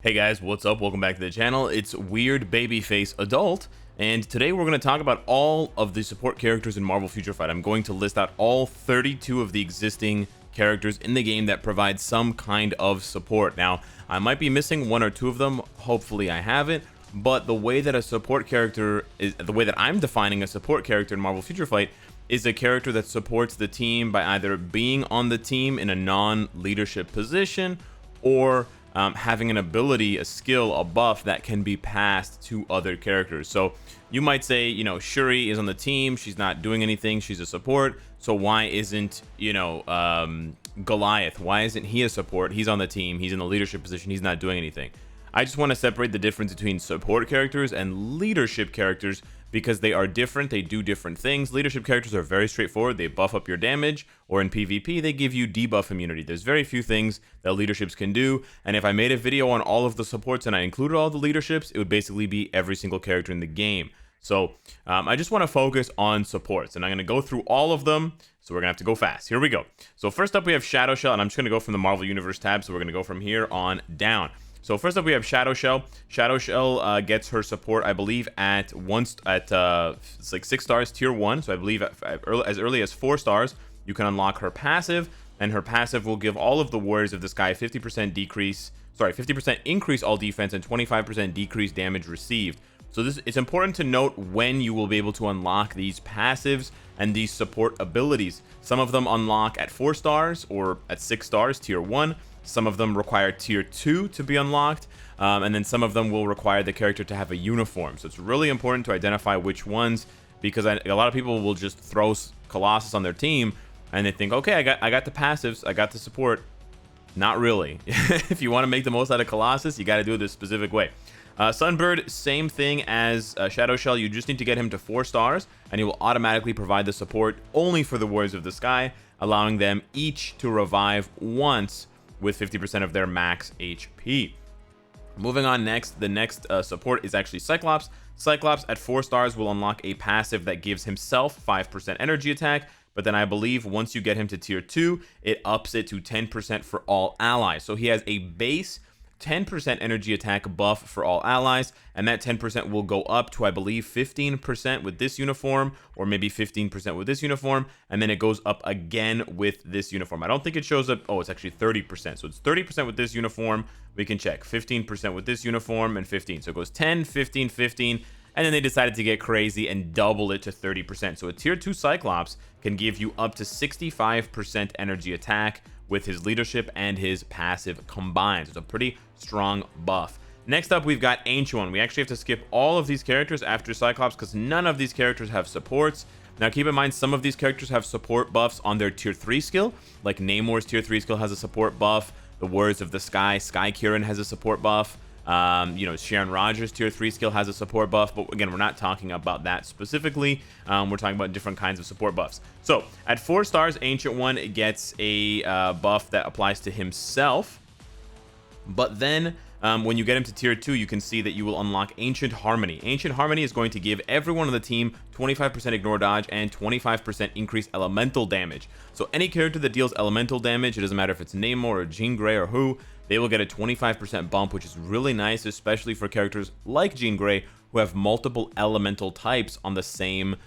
Hey guys, what's up? Welcome back to the channel. It's Weird Babyface Adult, and today we're going to talk about all of the support characters in Marvel Future Fight. I'm going to list out all 32 of the existing characters in the game that provide some kind of support. Now, I might be missing one or two of them. Hopefully I haven't, but the way that a support character is, the way that I'm defining a support character in Marvel Future Fight is a character that supports the team by either being on the team in a non-leadership position or having an ability, a skill, a buff that can be passed to other characters. So you might say, you know, Shuri is on the team, she's not doing anything, she's a support, so why isn't, you know, Goliath, why isn't he a support? He's on the team, he's in the leadership position, he's not doing anything. I just want to separate the difference between support characters and leadership characters because they are different, they do different things. Leadership characters are very straightforward, they buff up your damage, or in PvP, they give you debuff immunity. There's very few things that leaderships can do, and if I made a video on all of the supports and I included all the leaderships, it would basically be every single character in the game. So I just want to focus on supports, and I'm going to go through all of them, so we're going to have to go fast. Here we go. So first up, we have Shadow Shell, and I'm just going to go from the Marvel Universe tab, so we're going to go from here on down. So first up, we have Shadow Shell. Shadow Shell gets her support, I believe, at it's like 6 stars, tier 1. So I believe as early as 4 stars, you can unlock her passive, and her passive will give all of the Warriors of the Sky 50% decrease, sorry, 50% increase all defense and 25% decrease damage received. So it's important to note when you will be able to unlock these passives and these support abilities. Some of them unlock at 4 stars or at 6 stars, tier 1. Some of them require tier 2 to be unlocked, and then some of them will require the character to have a uniform. So it's really important to identify which ones, because a lot of people will just throw Colossus on their team and they think, okay, I got the passives, I got the support. Not really. If you want to make the most out of Colossus, you got to do it this specific way. Sunbird, same thing as Shadow Shell. You just need to get him to 4 stars and he will automatically provide the support only for the Warriors of the Sky, allowing them each to revive once with 50% of their max HP. Moving on next, the next support is actually Cyclops. Cyclops at 4 stars will unlock a passive that gives himself 5% energy attack, but then I believe once you get him to tier 2, it ups it to 10% for all allies. So he has a base 10% energy attack buff for all allies, and that 10% will go up to, I believe, 15% with this uniform, or maybe 15% with this uniform, and then it goes up again with this uniform. I don't think it shows up. Oh, it's actually 30%. So it's 30% with this uniform. We can check 15% with this uniform and 15. So it goes 10, 15, 15, and then they decided to get crazy and double it to 30%. So a tier 2 Cyclops can give you up to 65% energy attack with his leadership and his passive combined. So it's a pretty strong buff. Next up, we've got Ancient One. We actually have to skip all of these characters after Cyclops because none of these characters have supports. Now keep in mind, some of these characters have support buffs on their tier 3 skill, like Namor's tier 3 skill has a support buff. The Warriors of the Sky, Sky Kieran has a support buff. You know, Sharon Rogers tier 3 skill has a support buff, but again, we're not talking about that specifically. We're talking about different kinds of support buffs. So at 4 stars, Ancient One gets a buff that applies to himself, but then when you get him to tier 2, you can see that you will unlock Ancient Harmony. Ancient Harmony is going to give everyone on the team 25% ignore dodge and 25% increased elemental damage. So any character that deals elemental damage, it doesn't matter if it's Namor or Jean Grey or who, they will get a 25% bump, which is really nice, especially for characters like Jean Grey who have multiple elemental types on the same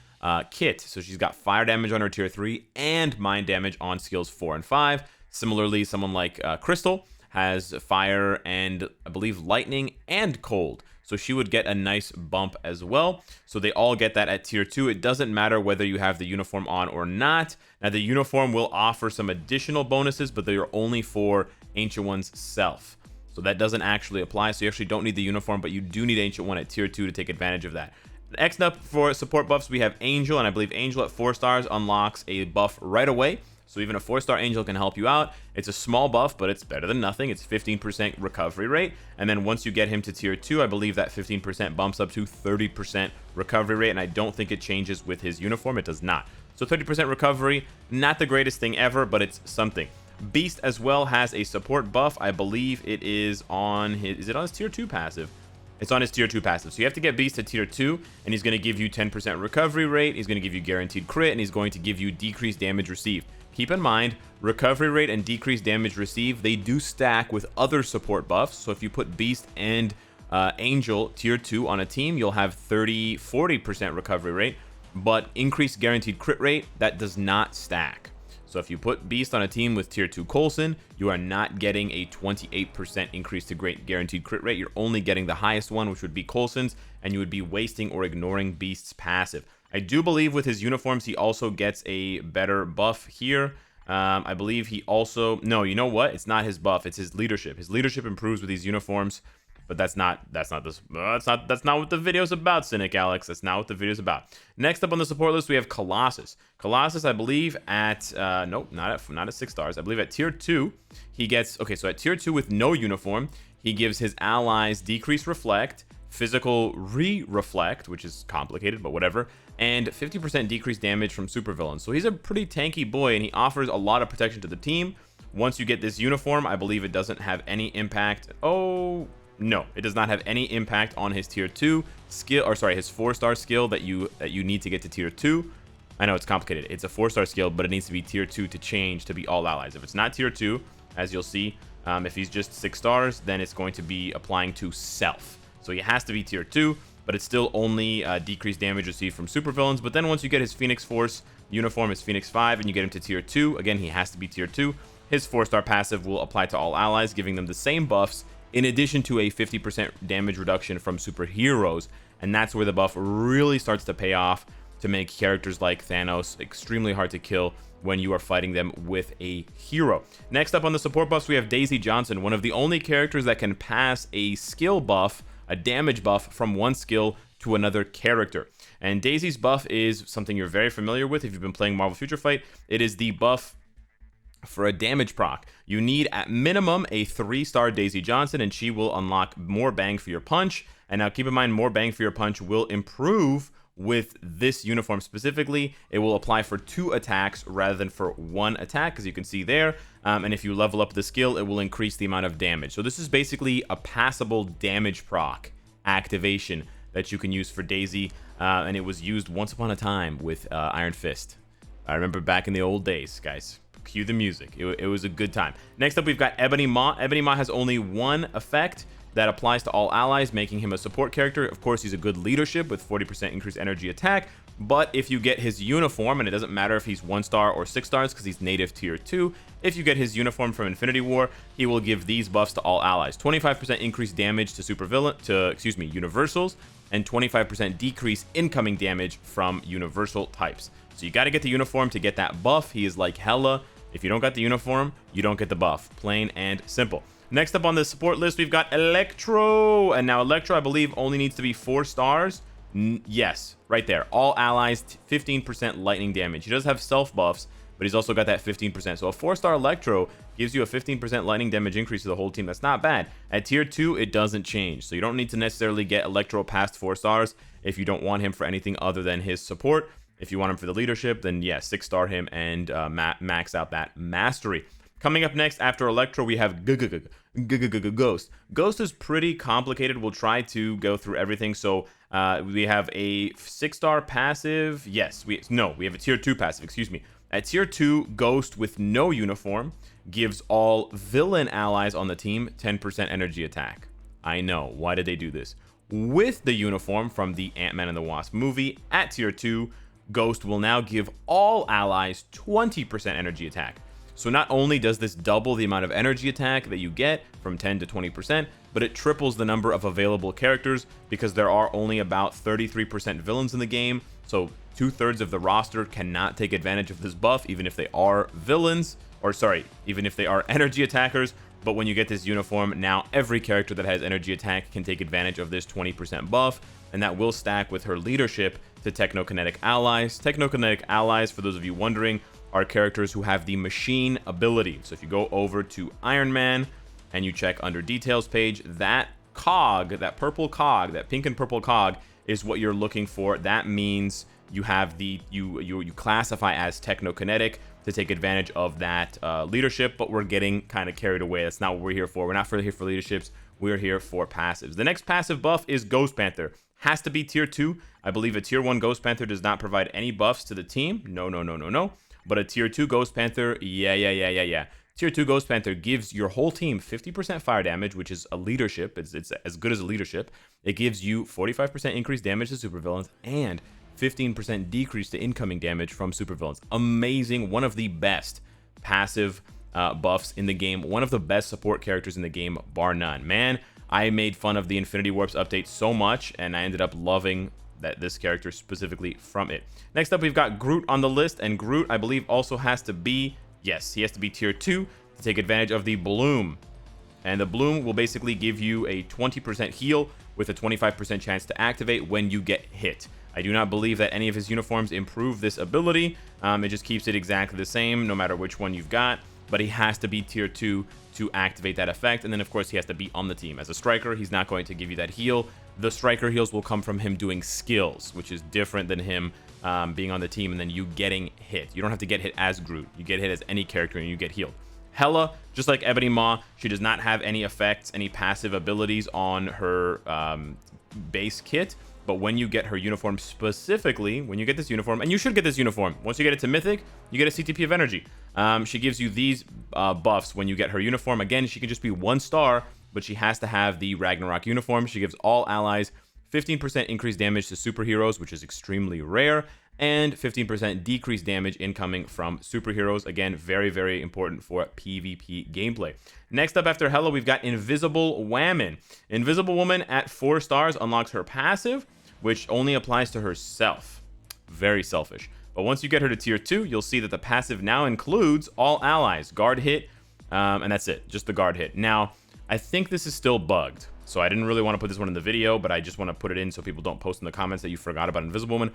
kit. So she's got fire damage on her tier 3 and mind damage on skills 4 and 5. Similarly, someone like Crystal has fire and I believe lightning and cold, so she would get a nice bump as well. So they all get that at tier 2. It doesn't matter whether you have the uniform on or not. Now the uniform will offer some additional bonuses, but they are only for Ancient One's self, so that doesn't actually apply. So you actually don't need the uniform, but you do need Ancient One at tier 2 to take advantage of that. Next up for support buffs, we have Angel, and I believe Angel at 4 stars unlocks a buff right away. So even a 4-star Angel can help you out. It's a small buff, but it's better than nothing. It's 15% recovery rate. And then once you get him to tier 2, I believe that 15% bumps up to 30% recovery rate. And I don't think it changes with his uniform. It does not. So 30% recovery, not the greatest thing ever, but it's something. Beast as well has a support buff. I believe it is on his, is it on his tier 2 passive? It's on his tier 2 passive. So you have to get Beast to tier 2, and he's going to give you 10% recovery rate. He's going to give you guaranteed crit, and he's going to give you decreased damage received. Keep in mind, recovery rate and decreased damage received, they do stack with other support buffs. So if you put Beast and Angel tier 2 on a team, you'll have 40% recovery rate, but increased guaranteed crit rate, that does not stack. So if you put Beast on a team with tier 2 Coulson, you are not getting a 28% increase to guaranteed crit rate. You're only getting the highest one, which would be Coulson's, and you would be wasting or ignoring Beast's passive. I do believe with his uniforms, he also gets a better buff here. I believe he also... No, you know what? It's not his buff. It's his leadership. His leadership improves with these uniforms. But that's not what the video's about, Cynicalex. That's not what the video's about. Next up on the support list, we have Colossus. Colossus, I believe at nope, not at 6 stars. I believe at tier 2, he gets so at tier 2 with no uniform, he gives his allies decreased reflect, physical reflect, which is complicated, but whatever, and 50% decreased damage from supervillains. So he's a pretty tanky boy, and he offers a lot of protection to the team. Once you get this uniform, I believe it doesn't have any impact. Oh, no, it does not have any impact on his tier 2 skill, or sorry, his 4-star skill that you need to get to tier 2. I know it's complicated. It's a 4-star skill, but it needs to be tier 2 to change to be all allies. If it's not tier 2, as you'll see, if he's just 6 stars, then it's going to be applying to self. So he has to be tier 2, but it's still only decreased damage received from supervillains. But then once you get his Phoenix Force uniform, is Phoenix 5, and you get him to tier 2, again, he has to be tier 2. His 4-star passive will apply to all allies, giving them the same buffs, in addition to a 50% damage reduction from superheroes. And that's where the buff really starts to pay off to make characters like Thanos extremely hard to kill when you are fighting them with a hero. Next up on the support buffs, we have Daisy Johnson, one of the only characters that can pass a skill buff, a damage buff, from one skill to another character. And Daisy's buff is something you're very familiar with if you've been playing Marvel Future Fight. It is the buff for a damage proc. You need at minimum a 3-star Daisy Johnson, and she will unlock more bang for your punch. And now keep in mind, more bang for your punch will improve with this uniform specifically. It will apply for 2 attacks rather than for 1 attack, as you can see there. And if you level up the skill, it will increase the amount of damage. So this is basically a passable damage proc activation that you can use for Daisy. And it was used once upon a time with Iron Fist. I remember back in the old days, guys. Cue the music. It was a good time. Next up, we've got Ebony Maw. Ebony Maw has only one effect that applies to all allies, making him a support character. Of course, he's a good leadership with 40% increased energy attack. But if you get his uniform, and it doesn't matter if he's 1-star or 6 stars because he's native tier 2, if you get his uniform from Infinity War, he will give these buffs to all allies. 25% increased damage to universals, and 25% decrease incoming damage from universal types. So you got to get the uniform to get that buff. He is like hella. If you don't got the uniform, you don't get the buff. Plain and simple. Next up on the support list, we've got Electro. And now Electro, I believe, only needs to be 4 stars. Yes, right there. All allies, 15% lightning damage. He does have self buffs, but he's also got that 15%. So a 4-star Electro gives you a 15% lightning damage increase to the whole team. That's not bad. At tier 2, it doesn't change. So you don't need to necessarily get Electro past 4 stars if you don't want him for anything other than his support. If you want him for the leadership, then yes, 6-star him and max out that mastery. Coming up next after Electro, we have Ghost. Ghost is pretty complicated. We'll try to go through everything. So we have a 6-star passive. Yes, we have a tier 2 passive, excuse me. At tier 2, Ghost with no uniform gives all villain allies on the team 10% energy attack. I know, why did they do this? With the uniform from the Ant-Man and the Wasp movie, at tier 2, Ghost will now give all allies 20% energy attack. So not only does this double the amount of energy attack that you get from 10 to 20%, but it triples the number of available characters because there are only about 33% villains in the game. So 2/3 of the roster cannot take advantage of this buff, even if they are villains, or sorry, even if they are energy attackers. But when you get this uniform, now every character that has energy attack can take advantage of this 20% buff, and that will stack with her leadership to Technokinetic allies. Technokinetic allies, for those of you wondering, are characters who have the machine ability. So if you go over to Iron Man and you check under details page, that cog, that purple cog, that pink and purple cog is what you're looking for. That means you have the you classify as Technokinetic to take advantage of that leadership, but we're getting kind of carried away. That's not what we're here for. We're not here for leaderships. We're here for passives. The next passive buff is Ghost Panther. Has to be tier 2. I believe a tier 1 Ghost Panther does not provide any buffs to the team. No. but a tier 2 Ghost Panther, yeah. Tier 2 Ghost Panther gives your whole team 50% fire damage, which is a leadership. It's as good as a leadership. It gives you 45% increased damage to supervillains and 15% decrease to incoming damage from supervillains. Amazing. One of the best passive buffs in the game. One of the best support characters in the game, bar none. Man, I made fun of the Infinity Warps update so much, and I ended up loving this character specifically from it. Next up, we've got Groot on the list, and Groot, I believe, also has to be... Yes, he has to be tier 2 to take advantage of the Bloom. And the Bloom will basically give you a 20% heal with a 25% chance to activate when you get hit. I do not believe that any of his uniforms improve this ability. It just keeps it exactly the same no matter which one you've got. But he has to be tier 2 to activate that effect. And then, of course, he has to be on the team. As a striker, he's not going to give you that heal. The striker heals will come from him doing skills, which is different than him being on the team and then you getting hit. You don't have to get hit as Groot. You get hit as any character and you get healed. Hela, just like Ebony Maw, she does not have any effects, any passive abilities on her base kit. But when you get her uniform specifically, when you get this uniform, and you should get this uniform, once you get it to Mythic, you get a CTP of energy. She gives you these buffs when you get her uniform. Again, she can just be 1 star, but she has to have the Ragnarok uniform. She gives all allies 15% increased damage to superheroes, which is extremely rare, and 15% decreased damage incoming from superheroes. Again, very, very important for PvP gameplay. Next up after Hela, we've got Invisible Woman. Invisible Woman at 4 stars unlocks her passive, which only applies to herself. Very selfish. But once you get her to tier 2, you'll see that the passive now includes all allies, guard hit, and that's it, just the guard hit. Now, I think this is still bugged. So I didn't really want to put this one in the video, but I just want to put it in so people don't post in the comments that you forgot about Invisible Woman.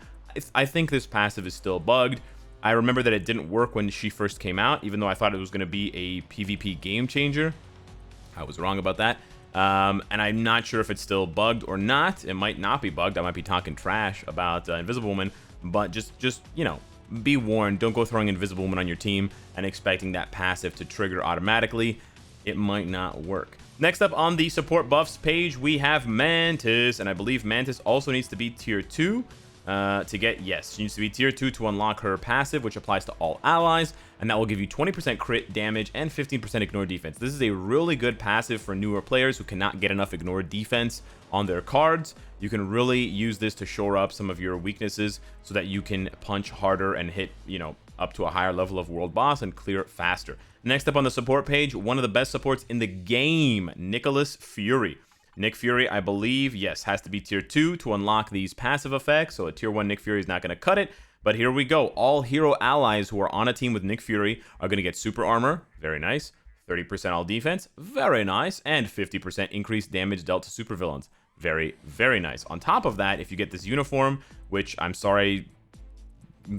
I think this passive is still bugged. I remember that it didn't work when she first came out, even though I thought it was going to be a PvP game changer. I was wrong about that. And I'm not sure if it's still bugged or not. It might not be bugged. I might be talking trash about Invisible Woman, but just you know, be warned. Don't go throwing Invisible Woman on your team and expecting that passive to trigger automatically. It might not work. Next up on the support buffs page, we have Mantis, and I believe Mantis also needs to be tier 2 to get, yes, she needs to be tier 2 to unlock her passive, which applies to all allies, and that will give you 20% crit damage and 15% ignore defense. This is a really good passive for newer players who cannot get enough ignore defense on their cards. You can really use this to shore up some of your weaknesses so that you can punch harder and hit, you know, up to a higher level of world boss and clear it faster. Next up on the support page, one of the best supports in the game, Nicholas Fury. Nick Fury, I believe, yes, has to be tier 2 to unlock these passive effects. So a tier 1 Nick Fury is not going to cut it. But here we go. All hero allies who are on a team with Nick Fury are going to get super armor. Very nice. 30% all defense. Very nice. And 50% increased damage dealt to supervillains. Very, very nice. On top of that, if you get this uniform, which I'm sorry,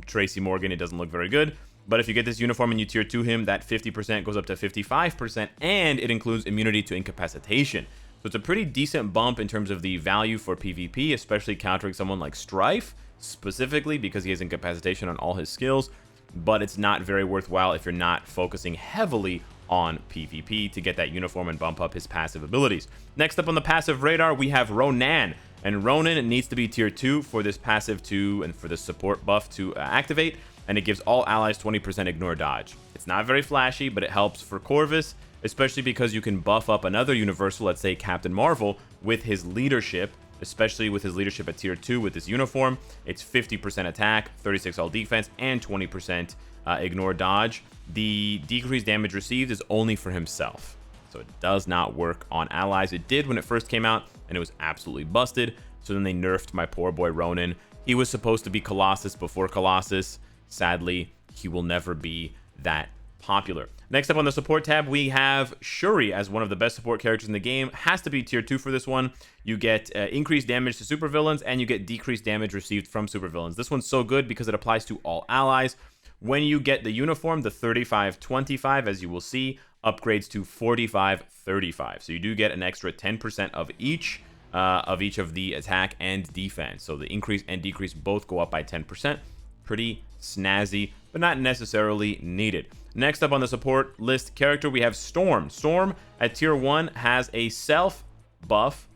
Tracy Morgan, it doesn't look very good. But if you get this uniform and you tier 2 him, that 50% goes up to 55%, and it includes immunity to incapacitation. So it's a pretty decent bump in terms of the value for PvP, especially countering someone like Strife, specifically because he has incapacitation on all his skills. But it's not very worthwhile if you're not focusing heavily on PvP to get that uniform and bump up his passive abilities. Next up on the passive radar, we have Ronan. And Ronan needs to be tier 2 for this passive to, and for the support buff to activate. And it gives all allies 20% ignore dodge. It's not very flashy, but it helps for Corvus, especially because you can buff up another universal, let's say Captain Marvel, with his leadership, especially with his leadership at tier 2 with this uniform. It's 50% attack, 36 all defense, and 20% ignore dodge. The decreased damage received is only for himself, so it does not work on allies. It did when it first came out, and it was absolutely busted. So then they nerfed my poor boy Ronan. He was supposed to be Colossus before Colossus. Sadly, he will never be that popular. Next up on the support tab, we have Shuri as one of the best support characters in the game. Has to be tier 2 for this one. You get increased damage to supervillains, and you get decreased damage received from supervillains. This one's so good because it applies to all allies. When you get the uniform, the 35-25, as you will see, upgrades to 45-35. So you do get an extra 10% of each of the attack and defense. So the increase and decrease both go up by 10%. Pretty snazzy, but not necessarily needed. Next up on the support list character, we have Storm. Storm at tier 1 has a self buff,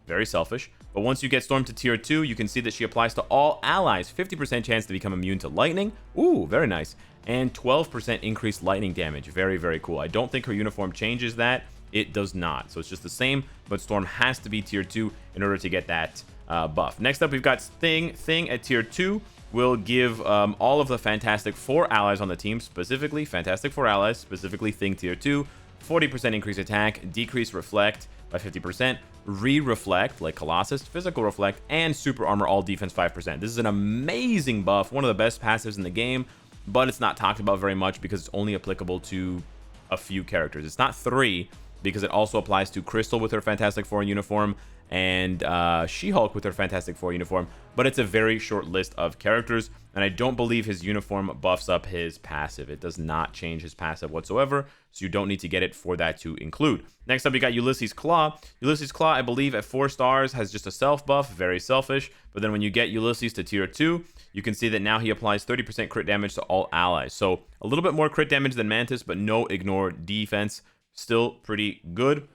very selfish, But once you get Storm to tier 2, you can see that she applies to all allies. 50% chance to become immune to lightning. Ooh, very nice. And 12% increased lightning damage. Very, very cool. I don't think her uniform changes that. It does not. So it's just the same, but Storm has to be tier 2 in order to get that buff. Next up, we've got Thing. Thing at tier 2 will give all of the Fantastic Four allies on the team, specifically Fantastic Four allies, specifically Thing tier 2, 40% increased attack, decreased reflect by 50%, re-reflect like Colossus, physical reflect, and super armor all defense 5%. This is an amazing buff, one of the best passives in the game, but it's not talked about very much because it's only applicable to a few characters. It's not 3 because it also applies to Crystal with her Fantastic Four uniform and She-Hulk with her Fantastic Four uniform, but it's a very short list of characters, and I don't believe his uniform buffs up his passive. It does not change his passive whatsoever, so you don't need to get it for that to include. Next up, we got Ulysses Klaw. Ulysses Klaw, I believe, at 4 stars has just a self buff, very selfish, but then when you get Ulysses to tier 2, you can see that now he applies 30% crit damage to all allies. So a little bit more crit damage than Mantis, but no ignore defense. Still pretty good.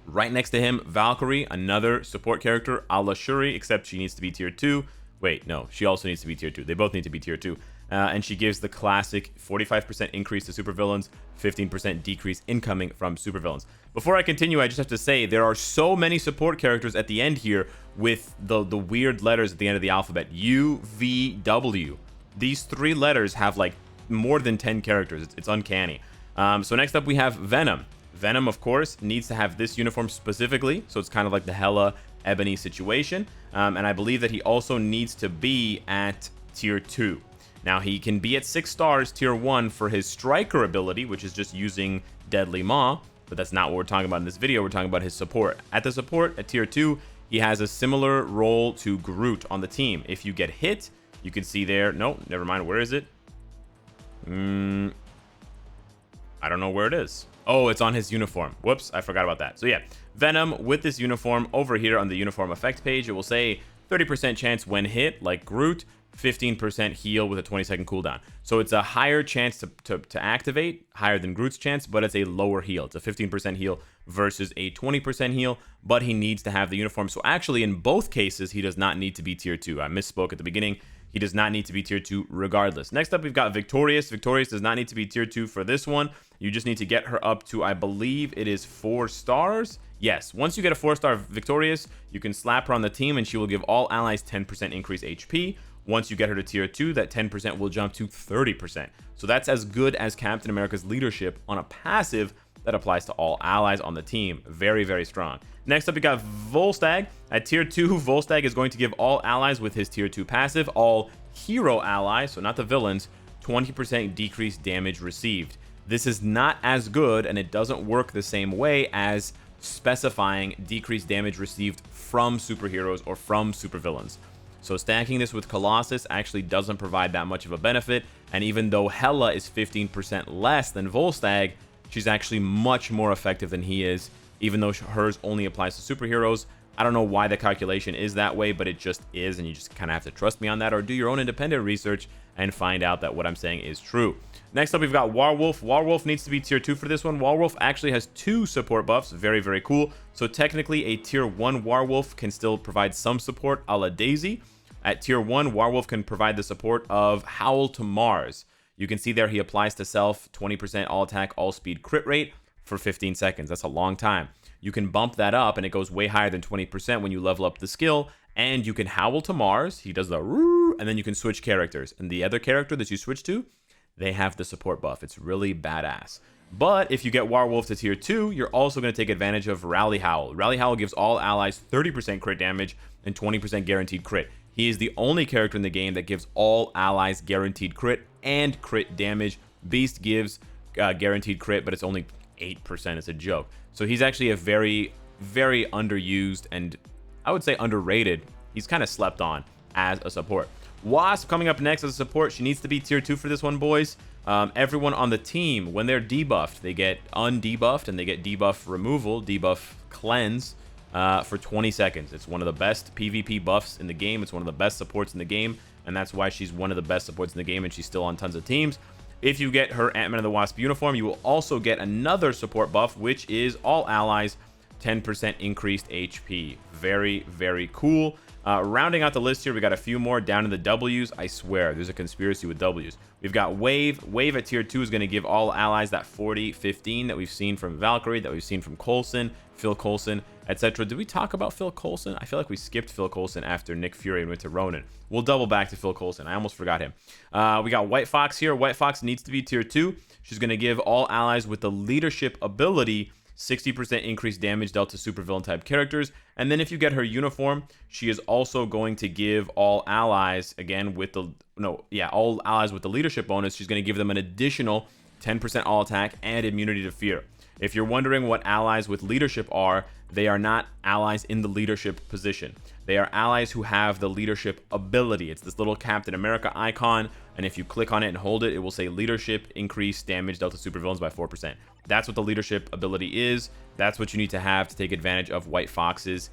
Right next to him, Valkyrie, another support character, a la Shuri, except she needs to be tier 2. Wait, no, she also needs to be tier 2. They both need to be tier 2. And she gives the classic 45% increase to supervillains, 15% decrease incoming from supervillains. Before I continue, I just have to say, there are so many support characters at the end here with the weird letters at the end of the alphabet. U, V, W. These 3 letters have like more than 10 characters. It's uncanny. So next up, we have Venom. Venom, of course, needs to have this uniform specifically, so it's kind of like the Hela Ebony situation, and I believe that he also needs to be at tier 2. Now, he can be at 6 stars, tier 1, for his striker ability, which is just using Deadly Maw, but that's not what we're talking about in this video. We're talking about his support. At the support, at tier 2, he has a similar role to Groot on the team. If you get hit, you can see there, no, never mind, where is it? I don't know where it is. Oh, it's on his uniform. Whoops, I forgot about that. So yeah, Venom with this uniform over here on the uniform effect page, it will say 30% chance when hit, like Groot, 15% heal with a 20-second cooldown. So it's a higher chance to activate, higher than Groot's chance, but it's a lower heal. It's a 15% heal versus a 20% heal, but he needs to have the uniform. So actually, in both cases, he does not need to be tier 2. I misspoke at the beginning. He does not need to be tier 2 regardless. Next up, we've got Victorious. Victorious does not need to be tier 2 for this one. You just need to get her up to, I believe it is 4 stars. Yes, once you get a 4-star Victorious, you can slap her on the team and she will give all allies 10% increase HP. Once you get her to tier 2, that 10% will jump to 30%. So that's as good as Captain America's leadership on a passive that applies to all allies on the team. Very, very strong. Next up, we got Volstagg. At tier 2, Volstagg is going to give all allies with his tier 2 passive, all hero allies, so not the villains, 20% decreased damage received. This is not as good, and it doesn't work the same way as specifying decreased damage received from superheroes or from supervillains. So stacking this with Colossus actually doesn't provide that much of a benefit, and even though Hela is 15% less than Volstagg, she's actually much more effective than he is, even though hers only applies to superheroes. I don't know why the calculation is that way, but it just is, and you just kind of have to trust me on that or do your own independent research and find out that what I'm saying is true. Next up, we've got Warwolf. Warwolf needs to be tier 2 for this one. Warwolf actually has 2 support buffs. Very, very cool. So technically, a tier 1 Warwolf can still provide some support a la Daisy. At tier 1, Warwolf can provide the support of Howl to Mars. You can see there he applies to self 20% all attack, all speed crit rate for 15 seconds. That's a long time. You can bump that up and it goes way higher than 20% when you level up the skill, and you can Howl to Mars. He does the roo, and then you can switch characters. And the other character that you switch to, they have the support buff. It's really badass. But if you get Warwolf to tier 2, you're also going to take advantage of Rally Howl. Rally Howl gives all allies 30% crit damage and 20% guaranteed crit. He is the only character in the game that gives all allies guaranteed crit and crit damage. Beast gives guaranteed crit, but it's only 8%. It's a joke. So he's actually a very, very underused and I would say underrated. He's kind of slept on as a support. Wasp coming up next as a support. She needs to be tier 2 for this one, boys. Everyone on the team, when they're debuffed, they get undebuffed and they get debuff removal, debuff cleanse for 20 seconds. It's one of the best PvP buffs in the game. It's one of the best supports in the game, and that's why she's one of the best supports in the game, and she's still on tons of teams. If you get her Ant-Man and the Wasp uniform, you will also get another support buff, which is all allies 10% increased HP. Very, very cool. Rounding out the list here, we got a few more down in the W's. I swear, there's a conspiracy with W's. We've got Wave. Wave at tier 2 is going to give all allies that 40-15 that we've seen from Valkyrie, that we've seen from Coulson, Phil Coulson, etc. Did we talk about Phil Coulson? I feel like we skipped Phil Coulson after Nick Fury and went to Ronan. We'll double back to Phil Coulson. I almost forgot him. We got White Fox here. White Fox needs to be tier 2. She's going to give all allies with the leadership ability 60% increased damage dealt to supervillain type characters. And then if you get her uniform, she is also going to give all allies, again, with the, all allies with the leadership bonus, she's going to give them an additional 10% all attack and immunity to fear. If you're wondering what allies with leadership are, they are not allies in the leadership position. They are allies who have the leadership ability. It's this little Captain America icon, and if you click on it and hold it, it will say leadership increase damage dealt to supervillains by 4%. That's what the leadership ability is. That's what you need to have to take advantage of White Fox's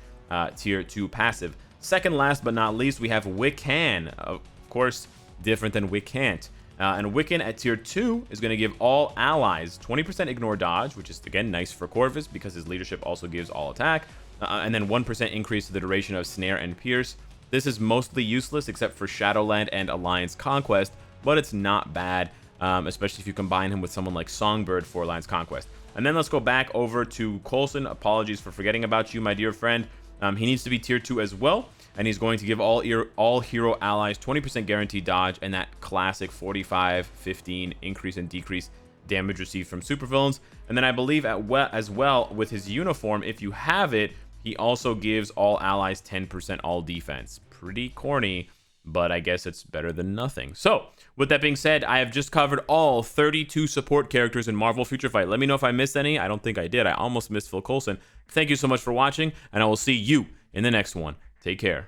tier 2 passive. Second last but not least, we have Wiccan. Of course, different than Wiccant. And Wiccan at tier 2 is going to give all allies 20% ignore dodge, which is, again, nice for Corvus because his leadership also gives all attack. And then 1% increase to the duration of Snare and Pierce. This is mostly useless except for Shadowland and Alliance Conquest, but it's not bad, especially if you combine him with someone like Songbird for Alliance Conquest. And then let's go back over to Coulson. Apologies for forgetting about you, my dear friend. He needs to be tier 2 as well, and he's going to give all hero allies 20% guaranteed dodge and that classic 45-15 increase and decrease damage received from supervillains. And then I believe as well with his uniform, if you have it, he also gives all allies 10% all defense. Pretty corny, but I guess it's better than nothing. So, with that being said, I have just covered all 32 support characters in Marvel Future Fight. Let me know if I missed any. I don't think I did. I almost missed Phil Coulson. Thank you so much for watching, and I will see you in the next one. Take care.